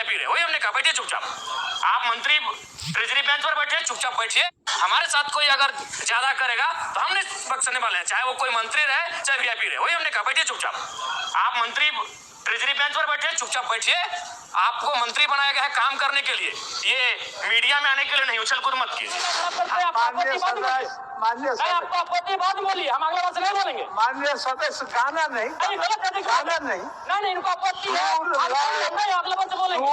VIP रहे, वही हमने कहा बैठिए चुपचाप। आप मंत्री ट्रेजरी बेंच पर बैठे, चुपचाप बैठिए। हमारे साथ कोई अगर ज्यादा करेगा तो हमने बख्शने वाले हैं, चाहे वो कोई मंत्री रहे चाहे वीआईपी रहे, वही हमने कहा बैठिए चुपचाप। आप मंत्री ट्रेजरी बेंच पर बैठे, चुपचाप बैठिए। आपको मंत्री बनाया गया है काम करने के लिए, ये मीडिया में आने के लिए नहीं। उछल कूद मत कीजिए। आपको आपत्ति बात बोलिए, हम अगले बार से नहीं बोलेंगे। माननीय सदस्य गाना नहीं, गाना नहीं, इनको आपत्ति है, अगले बार से बोलेंगे।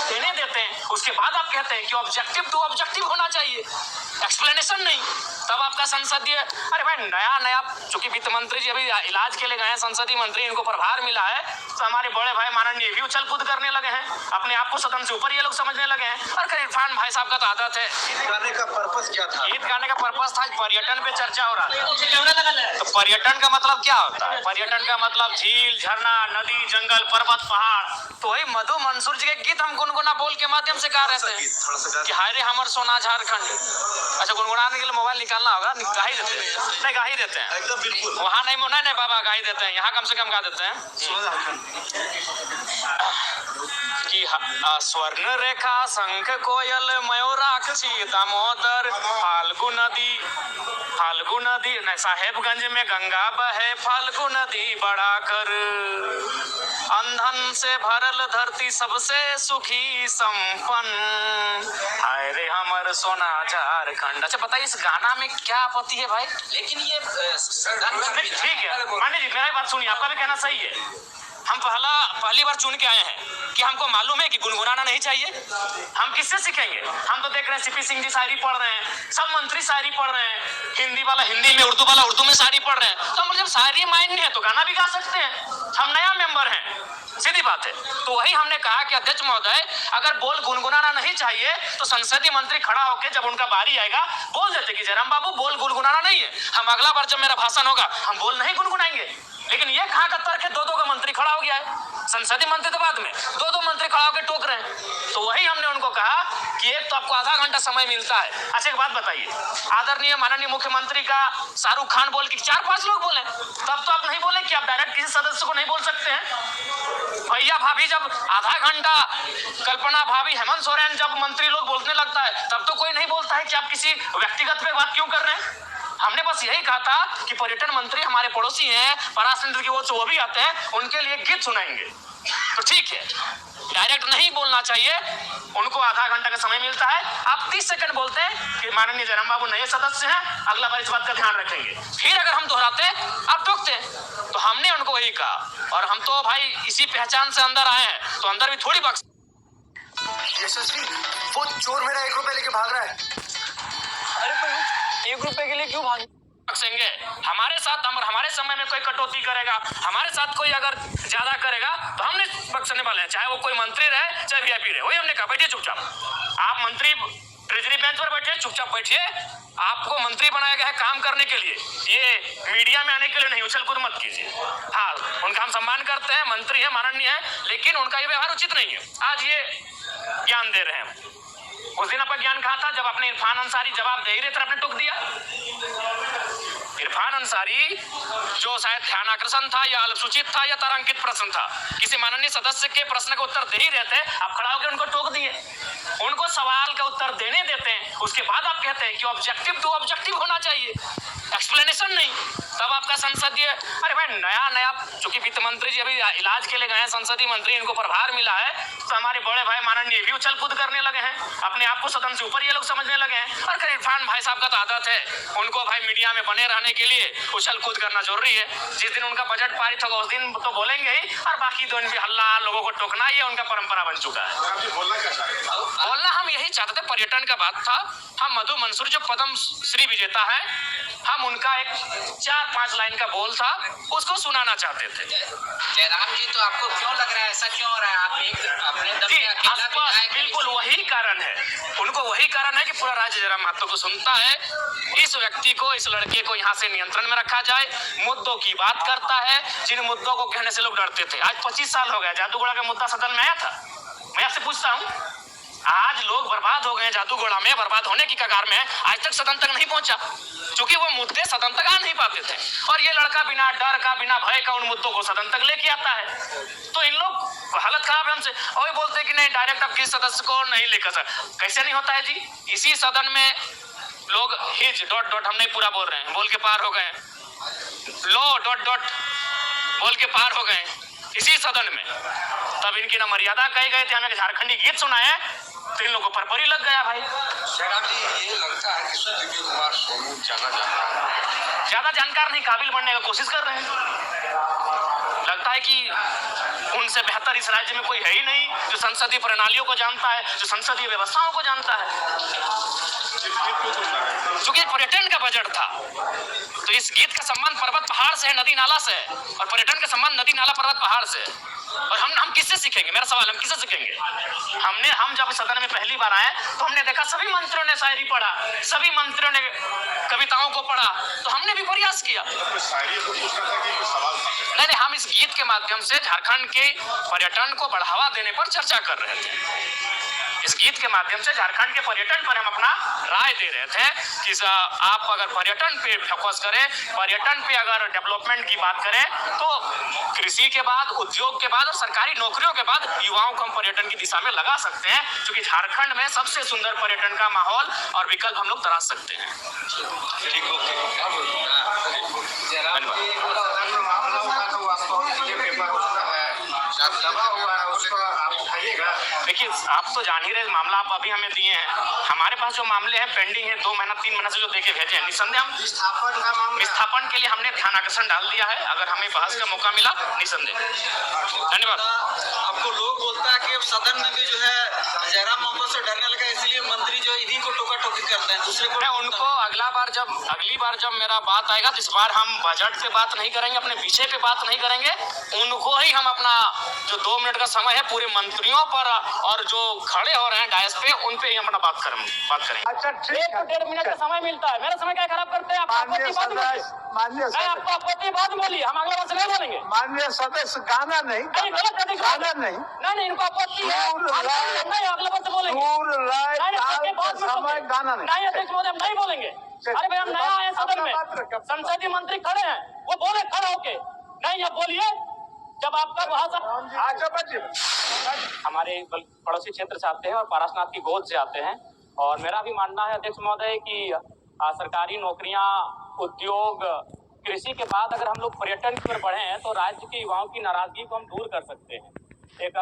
देने देते हैं, उसके बाद आप कहते हैं कि ऑब्जेक्टिव तो ऑब्जेक्टिव होना चाहिए, एक्सप्लेनेशन नहीं। तब आपका संसदीय, अरे भाई नया चूंकि वित्त मंत्री जी अभी इलाज के लिए गए हैं, संसदीय मंत्री, इनको प्रभार मिला है, तो हमारे बड़े भाई माननीय भी उछल कूद करने लगे हैं, अपने आप को सदन से ऊपर ये लोग समझने लगे हैं। और इरफान भाई साहब का तो आदत है। गीत गाने का पर्पस क्या था? गीत गाने का पर्पस था पर्यटन पे चर्चा हो रहा था। तो पर्यटन का मतलब क्या होता है? पर्यटन का मतलब झील, झरना, नदी, जंगल, पर्वत, पहाड़। तो वही मधु मंसूर जी के गीत हम गुनगुना बोल के माध्यम से गा रहे थे कि हाय रे हमर सोना झारखंड। अच्छा, गुनगुनाने के लिए मोबाइल निकालना होगा, गा ही देते हैं। नहीं, गा ही देते हैं एकदम बिल्कुल। वहाँ नहीं बाबा गा ही देते हैं, यहाँ कम से कम गा देते हैं कि स्वर्ण रेखा शंख कोयल मयूराक्षी दामोदर फाल्गु नदी नहीं, साहेबगंज में गंगा बहे फाल्गु नदी बड़ा कर, अंधन से भरल धरती सबसे सुखी संपन्न, हाय रे हमर सोना झारखंड। अच्छा बताइए इस गाना में क्या आपत्ति है भाई? लेकिन ये ठीक है पांडे जी, मेरी बात सुनिए, आपका भी कहना सही है। हम पहली बार चुन के आए हैं कि हमको मालूम है कि गुनगुनाना नहीं चाहिए। हम किससे सीखेंगे? हम तो देख रहे हैं सीपी सिंह जी शायरी पढ़ रहे हैं, सब मंत्री शायरी पढ़ रहे हैं, हिंदी वाला हिंदी में, उर्दू वाला उर्दू में शायरी पढ़ रहे हैं। तो हम जब शायरी माइंड है तो गाना भी गा सकते हैं। हम नया मेंबर हैं, सीधी बात है। तो वही हमने कहा कि अध्यक्ष महोदय अगर बोल गुनगुनाना नहीं चाहिए तो संसदीय मंत्री खड़ा होकर जब उनका बारी आएगा बोल देते कि जयराम बाबू बोल गुनगुनाना नहीं है, हम अगला बार जब मेरा भाषण होगा हम बोल नहीं गुनगुनाएंगे। लेकिन ये कहाँ का तर्क है? दो का मंत्री खड़ा हो गया है, संसदीय मंत्री तो बाद में, दो मंत्री खड़ा होकर टोक रहे हैं। तो वही हमने उनको कहा कि एक तो आपको आधा घंटा समय मिलता है। अच्छा एक बात बताइए, आदरणीय माननीय मुख्यमंत्री का शाहरुख खान बोल के 4-5 लोग बोले, तब तो आप नहीं बोले कि आप डायरेक्ट किसी सदस्य को नहीं बोल सकते हैं। भैया भाभी जब आधा घंटा, कल्पना भाभी, हेमंत सोरेन जब मंत्री लोग बोलने लगता है तब तो कोई नहीं बोलता है कि आप किसी व्यक्तिगत पे बात क्यों कर रहे हैं। हमने बस यही कहा था कि पर्यटन मंत्री हमारे पड़ोसी हैं, पराशर की वो भी आते हैं, उनके लिए गीत सुनाएंगे तो ठीक है, डायरेक्ट नहीं बोलना चाहिए। उनको आधा घंटा का समय मिलता है, आप 30 सेकंड बोलते हैं कि माननीय जयराम बाबू नए सदस्य हैं, अगला बार इस बात का ध्यान रखेंगे। फिर अगर हम दोहराते आप टोकते। तो हमने उनको वही कहा, और हम तो भाई इसी पहचान से अंदर आए हैं, तो अंदर भी थोड़ी बख्श। यशस्वी, वो चोर मेरा 1 रुपया लेके भाग रहा है। अरे पर 1 रुपए के लिए क्यों भाग बख्शेंगे? हमारे साथ हमारे समय में कोई कटौती करेगा, हमारे साथ कोई अगर ज्यादा करेगा तो हमने बख्शने वाले हैं, चाहे वो कोई मंत्री रहे चाहे वीआईपी रहे, वही हमने कहा बैठिए चुपचाप। आप मंत्री ट्रेजरी बेंच पर बैठे, चुपचाप बैठिए। आपको मंत्री बनाया गया है काम करने के लिए, ये मीडिया में आने के लिए नहीं। उछल कूद मत कीजिए। हाँ, उनका हम सम्मान करते हैं, मंत्री है, माननीय है, लेकिन उनका ये व्यवहार उचित नहीं है। आज ये ज्ञान दे रहे हैं, उस दिन आपका ज्ञान कहा था जब आपने इरफान अंसारी जवाब दे ही रहे थे, आपने टोक दिया। इरफान अंसारी जो शायद ध्यान आकर्षण था या अल्पसूचित था या तारांकित प्रश्न था, किसी माननीय सदस्य के प्रश्न का उत्तर दे ही रहे थे, आप खड़ा होकर उनको टोक दिए। उनको सवाल का उत्तर देने देते हैं, उसके बाद आप कहते हैं कि ऑब्जेक्टिव तो ऑब्जेक्टिव होना चाहिए, एक्सप्लेनेशन नहीं। तब आपका संसदीय, अरे भाई नया चूंकि वित्त मंत्री जी अभी इलाज के लिए गए हैं, संसदीय मंत्री, इनको प्रभार मिला है, तो हमारे बड़े भाई माननीय भी उछल कूद करने लगे हैं, अपने आप को सदन से ऊपर ये लोग समझने लगे हैं। और इरफान भाई साहब का तो आदत है, उनको भाई मीडिया में बने रहने के लिए उछल कूद करना जरूरी है। जिस दिन उनका बजट पारित होगा उस दिन तो बोलेंगे ही, और बाकी दिन भी हल्ला, लोगों को टोकना, ये उनका परंपरा बन चुका है। बोलना हम यही चाहते थे, पर्यटन का बात था। हम मधु मंसूर जो पद्म श्री विजेता है, हम उनका एक 4-5 लाइन का बोल था, उसको सुनाना चाहते थे। जयराम जी, तो आपको क्यों लग रहा है, ऐसा क्यों हो रहा है? आप एक अपने दम पे अकेला विधायक, बिल्कुल वही कारण है, उनको वही कारण है कि पूरा राज्य जयराम महतो को सुनता है। इस व्यक्ति को, इस लड़के को यहाँ से नियंत्रण में रखा जाए, मुद्दों की बात करता है, जिन मुद्दों को कहने से लोग डरते थे। आज 25 साल हो गया, जादूगोड़ा का मुद्दा सदन में आया था। मैं आपसे पूछता हूँ, आज लोग बर्बाद हो गए, जादूगोड़ा में बर्बाद होने की कगार में, आज तक सदन तक नहीं पहुंचा। क्योंकि वो मुद्दे सदन तक आ नहीं पाते थे और ये लड़का बिना डर का बिना भय का उन मुद्दों को सदन तक लेके आता है। तो इन लोग हालत खराब है हमसे और ये बोलते हैं कि नहीं डायरेक्ट अब किसी सदस्य को नहीं लेकर सर। कैसे नहीं होता है जी? इसी सदन में लोग हिज डॉट हम नहीं पूरा बोल रहे हैं, बोल के पार हो गए, लो डॉट बोल के पार हो गए इसी सदन में। तब इनकी ना मर्यादा कहे गए थे, हमें झारखंडी गीत सुनाए तो इन लोगों को परपरी लग गया भाई। जयराम जी, ये लगता है कि सुदीप कुमार सोनू ज्यादा जानकार नहीं, काबिल बनने का कोशिश कर रहे हैं। लगता है कि उनसे बेहतर इस राज्य में कोई है ही नहीं जो संसदीय प्रणालियों को जानता है, जो संसदीय व्यवस्थाओं को जानता है। क्योंकि पर्यटन का बजट था तो इस गीत का संबंध पर्वत पहाड़ से है, नदी नाला से, और पर्यटन का संबंध नदी नाला पर्वत पहाड़ से। और हम किससे सीखेंगे? मेरा सवाल, हम किससे सीखेंगे? हम जब सदन में पहली बार आए तो हमने देखा सभी मंत्रियों ने शायरी पढ़ा, सभी मंत्रियों ने कविताओं को पढ़ा, तो हमने भी प्रयास किया। नहीं, हम इस गीत के माध्यम से झारखंड के पर्यटन को बढ़ावा देने पर चर्चा कर रहे थे। इस गीत के माध्यम से झारखंड के पर्यटन पर हम अपना राय दे रहे थे कि आप अगर पर्यटन पे फोकस करें, पर्यटन पे अगर डेवलपमेंट की बात करें तो कृषि के बाद, उद्योग के बाद और सरकारी नौकरियों के बाद युवाओं को हम पर्यटन की दिशा में लगा सकते हैं, क्योंकि झारखंड में सबसे सुंदर पर्यटन का माहौल और विकल्प हम लोग तलाश सकते हैं। ठीक, ओके। देखिए, आप तो जान ही रहे मामला आप अभी हमें दिए हैं, हमारे पास जो मामले हैं पेंडिंग है 2 महीना 3 महीना से जो देके भेजे हैं, निसंदेह हम विस्थापन के लिए हमने ध्यान आकर्षण डाल दिया है। अगर हमें बहस का मौका मिला निसंदेह। धन्यवाद। आपको लोग बोलता है कि अब सदन में भी जो है जयराम मोहम्मद से डरने लगा, इसलिए मंत्री जो इन्हीं को टोका टोकी करते हैं, दूसरे को। मैं उनको अगली बार जब मेरा बात आएगा, इस बार हम बजट पे बात नहीं करेंगे, अपने विषय पे बात नहीं करेंगे, उनको ही हम अपना जो 2 मिनट का समय है पूरे मंत्रियों पर और जो खड़े हो रहे हैं डायस पे उन पे ही अपना बात करेंगे। अच्छा, ठीक है। 1.5 मिनट का समय मिलता है, मेरा समय क्या खराब करते हैं आप? माननीय सदस्य, आपको आपत्ति बाद बोलिए, हम अगले बार से नहीं बोलेंगे। माननीय सदस्य, गाना नहीं, गाना नहीं, इनको आपत्ति है, अगले बार से बोलेंगे। समय गाना नहीं। अध्यक्ष महोदय, हम नहीं बोलेंगे। अरे भाई, हम नया आए सदन में, संसदीय मंत्री खड़े हैं, वो बोले खड़े होके, नहीं अब बोलिए जब आपका भाषण। हमारे पड़ोसी क्षेत्र से आते हैं और पारसनाथ की गोद से आते हैं, और मेरा भी मानना है अध्यक्ष महोदय कि सरकारी नौकरियां, उद्योग, कृषि के बाद अगर हम लोग पर्यटन की ओर बढ़े हैं तो राज्य के युवाओं की नाराजगी को हम दूर कर सकते हैं। एक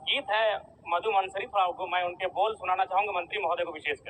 गीत है मधु मनसरी, मैं उनके बोल सुनाना चाहूंगा मंत्री महोदय को विशेषकर।